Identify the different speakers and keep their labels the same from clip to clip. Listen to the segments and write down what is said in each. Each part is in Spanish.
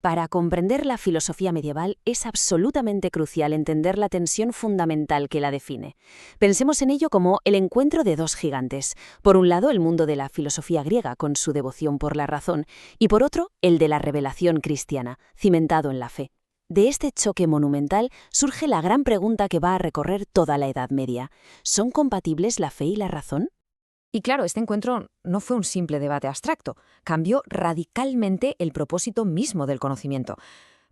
Speaker 1: Para comprender la filosofía medieval es absolutamente crucial entender la tensión fundamental que la define. Pensemos en ello como el encuentro de dos gigantes. Por un lado, el mundo de la filosofía griega, con su devoción por la razón, y por otro, el de la revelación cristiana, cimentado en la fe. De este choque monumental surge la gran pregunta que va a recorrer toda la Edad Media. ¿Son compatibles la fe y la razón?
Speaker 2: Y claro, este encuentro no fue un simple debate abstracto, cambió radicalmente el propósito mismo del conocimiento.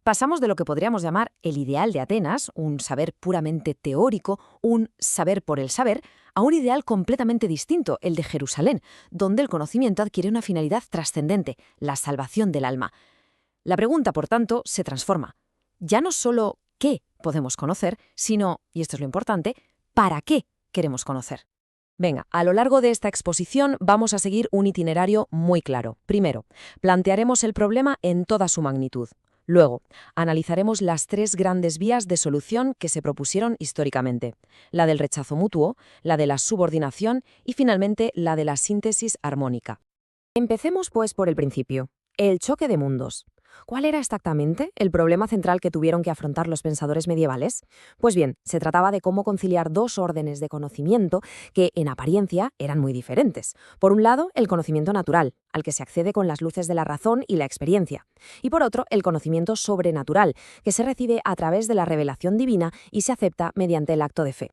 Speaker 2: Pasamos de lo que podríamos llamar el ideal de Atenas, un saber puramente teórico, un saber por el saber, a un ideal completamente distinto, el de Jerusalén, donde el conocimiento adquiere una finalidad trascendente, la salvación del alma. La pregunta, por tanto, se transforma. Ya no solo qué podemos conocer, sino, y esto es lo importante, ¿para qué queremos conocer? Venga, a lo largo de esta exposición vamos a seguir un itinerario muy claro. Primero, plantearemos el problema en toda su magnitud. Luego, analizaremos las tres grandes vías de solución que se propusieron históricamente: la del rechazo mutuo, la de la subordinación y finalmente la de la síntesis armónica. Empecemos pues por el principio, el choque de mundos. ¿Cuál era exactamente el problema central que tuvieron que afrontar los pensadores medievales? Pues bien, se trataba de cómo conciliar dos órdenes de conocimiento que, en apariencia, eran muy diferentes. Por un lado, el conocimiento natural, al que se accede con las luces de la razón y la experiencia. Y por otro, el conocimiento sobrenatural, que se recibe a través de la revelación divina y se acepta mediante el acto de fe.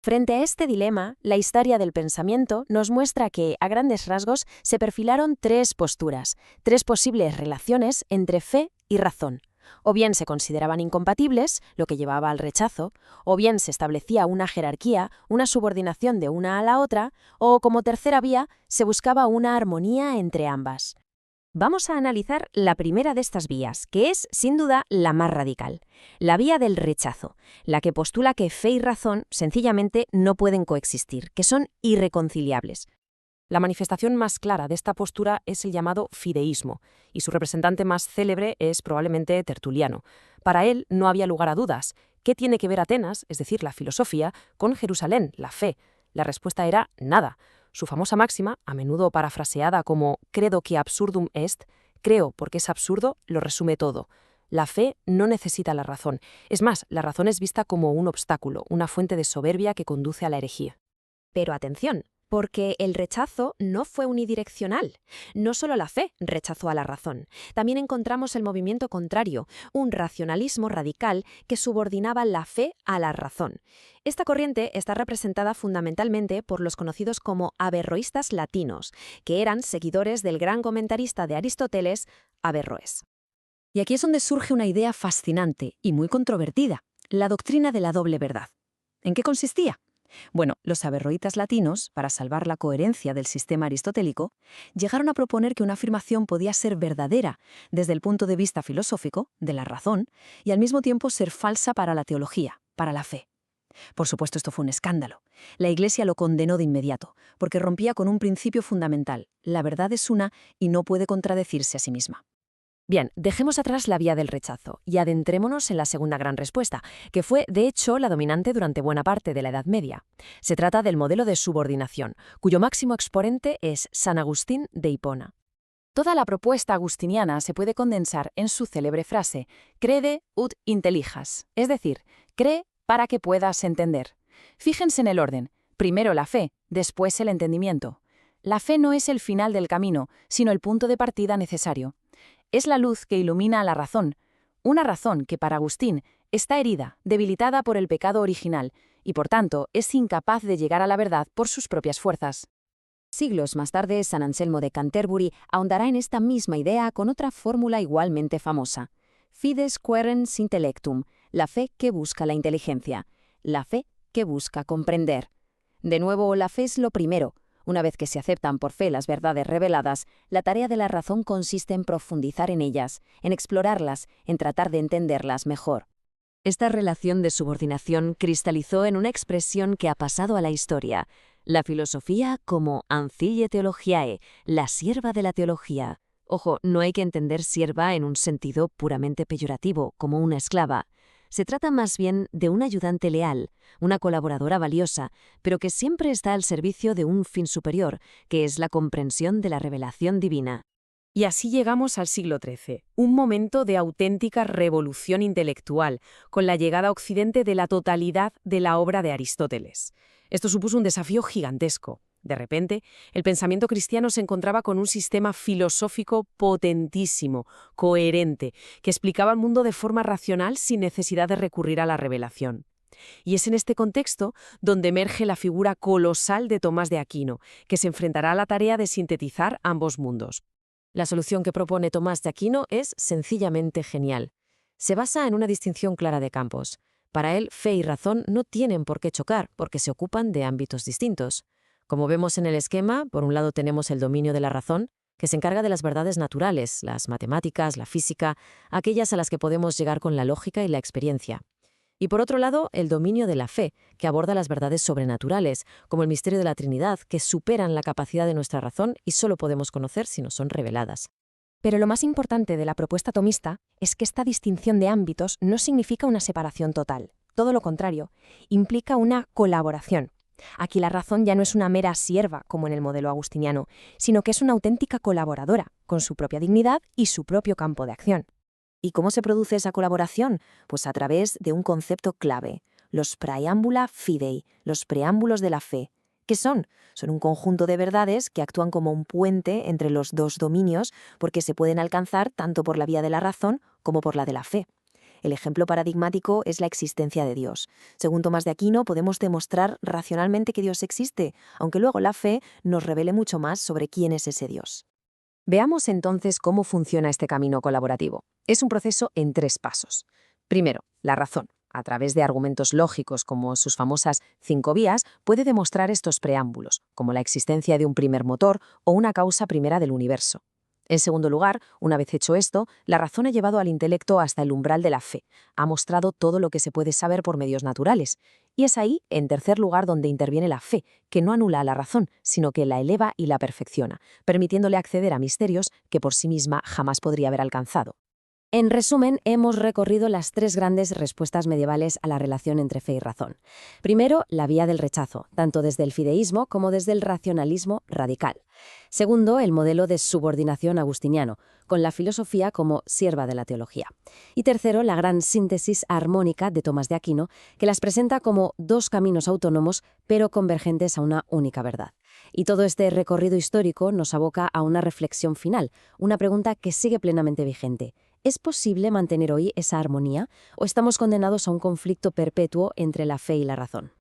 Speaker 1: Frente a este dilema, la historia del pensamiento nos muestra que, a grandes rasgos, se perfilaron tres posturas, tres posibles relaciones entre fe y razón. O bien se consideraban incompatibles, lo que llevaba al rechazo, o bien se establecía una jerarquía, una subordinación de una a la otra, o como tercera vía, se buscaba una armonía entre ambas. Vamos a analizar la primera de estas vías, que es, sin duda, la más radical, la vía del rechazo, la que postula que fe y razón sencillamente no pueden coexistir, que son irreconciliables.
Speaker 2: La manifestación más clara de esta postura es el llamado fideísmo, y su representante más célebre es probablemente Tertuliano. Para él no había lugar a dudas. ¿Qué tiene que ver Atenas, es decir, la filosofía, con Jerusalén, la fe? La respuesta era nada. Su famosa máxima, a menudo parafraseada como «credo que absurdum est», creo porque es absurdo, lo resume todo. La fe no necesita la razón. Es más, la razón es vista como un obstáculo, una fuente de soberbia que conduce a la herejía.
Speaker 1: Pero atención, porque el rechazo no fue unidireccional. No solo la fe rechazó a la razón. También encontramos el movimiento contrario, un racionalismo radical que subordinaba la fe a la razón. Esta corriente está representada fundamentalmente por los conocidos como averroístas latinos, que eran seguidores del gran comentarista de Aristóteles, Averroes.
Speaker 2: Y aquí es donde surge una idea fascinante y muy controvertida, la doctrina de la doble verdad. ¿En qué consistía? Bueno, los averroítas latinos, para salvar la coherencia del sistema aristotélico, llegaron a proponer que una afirmación podía ser verdadera desde el punto de vista filosófico, de la razón, y al mismo tiempo ser falsa para la teología, para la fe. Por supuesto, esto fue un escándalo. La Iglesia lo condenó de inmediato, porque rompía con un principio fundamental: la verdad es una y no puede contradecirse a sí misma. Bien, dejemos atrás la vía del rechazo y adentrémonos en la segunda gran respuesta, que fue, de hecho, la dominante durante buena parte de la Edad Media. Se trata del modelo de subordinación, cuyo máximo exponente es San Agustín de Hipona. Toda la propuesta agustiniana se puede condensar en su célebre frase «crede ut intelligas», es decir, cree para que puedas entender. Fíjense en el orden: primero la fe, después el entendimiento. La fe no es el final del camino, sino el punto de partida necesario. Es la luz que ilumina a la razón, una razón que para Agustín está herida, debilitada por el pecado original, y por tanto es incapaz de llegar a la verdad por sus propias fuerzas.
Speaker 1: Siglos más tarde, San Anselmo de Canterbury ahondará en esta misma idea con otra fórmula igualmente famosa: fides querens intellectum, la fe que busca la inteligencia, la fe que busca comprender. De nuevo, la fe es lo primero. Una vez que se aceptan por fe las verdades reveladas, la tarea de la razón consiste en profundizar en ellas, en explorarlas, en tratar de entenderlas mejor. Esta relación de subordinación cristalizó en una expresión que ha pasado a la historia: la filosofía como ancille theologiae, la sierva de la teología. Ojo, no hay que entender sierva en un sentido puramente peyorativo, como una esclava. Se trata más bien de un ayudante leal, una colaboradora valiosa, pero que siempre está al servicio de un fin superior, que es la comprensión de la revelación divina.
Speaker 3: Y así llegamos al siglo XIII, un momento de auténtica revolución intelectual, con la llegada a Occidente de la totalidad de la obra de Aristóteles. Esto supuso un desafío gigantesco. De repente, el pensamiento cristiano se encontraba con un sistema filosófico potentísimo, coherente, que explicaba el mundo de forma racional sin necesidad de recurrir a la revelación. Y es en este contexto donde emerge la figura colosal de Tomás de Aquino, que se enfrentará a la tarea de sintetizar ambos mundos. La solución que propone Tomás de Aquino es sencillamente genial. Se basa en una distinción clara de campos. Para él, fe y razón no tienen por qué chocar, porque se ocupan de ámbitos distintos. Como vemos en el esquema, por un lado tenemos el dominio de la razón, que se encarga de las verdades naturales, las matemáticas, la física, aquellas a las que podemos llegar con la lógica y la experiencia. Y por otro lado, el dominio de la fe, que aborda las verdades sobrenaturales, como el misterio de la Trinidad, que superan la capacidad de nuestra razón y solo podemos conocer si nos son reveladas.
Speaker 4: Pero lo más importante de la propuesta tomista es que esta distinción de ámbitos no significa una separación total. Todo lo contrario, implica una colaboración. Aquí la razón ya no es una mera sierva, como en el modelo agustiniano, sino que es una auténtica colaboradora, con su propia dignidad y su propio campo de acción.
Speaker 2: ¿Y cómo se produce esa colaboración? Pues a través de un concepto clave, los praeambula fidei, los preámbulos de la fe. ¿Qué son? Son un conjunto de verdades que actúan como un puente entre los dos dominios porque se pueden alcanzar tanto por la vía de la razón como por la de la fe. El ejemplo paradigmático es la existencia de Dios. Según Tomás de Aquino, podemos demostrar racionalmente que Dios existe, aunque luego la fe nos revele mucho más sobre quién es ese Dios.
Speaker 1: Veamos entonces cómo funciona este camino colaborativo. Es un proceso en 3 pasos. Primero, la razón, a través de argumentos lógicos como sus famosas 5 vías, puede demostrar estos preámbulos, como la existencia de un primer motor o una causa primera del universo. En segundo lugar, una vez hecho esto, la razón ha llevado al intelecto hasta el umbral de la fe, ha mostrado todo lo que se puede saber por medios naturales. Y es ahí, en tercer lugar, donde interviene la fe, que no anula a la razón, sino que la eleva y la perfecciona, permitiéndole acceder a misterios que por sí misma jamás podría haber alcanzado. En resumen, hemos recorrido las 3 grandes respuestas medievales a la relación entre fe y razón. Primero, la vía del rechazo, tanto desde el fideísmo como desde el racionalismo radical. Segundo, el modelo de subordinación agustiniano, con la filosofía como sierva de la teología. Y tercero, la gran síntesis armónica de Tomás de Aquino, que las presenta como 2 caminos autónomos, pero convergentes a una única verdad. Y todo este recorrido histórico nos aboca a una reflexión final, una pregunta que sigue plenamente vigente. ¿Es posible mantener hoy esa armonía o estamos condenados a un conflicto perpetuo entre la fe y la razón?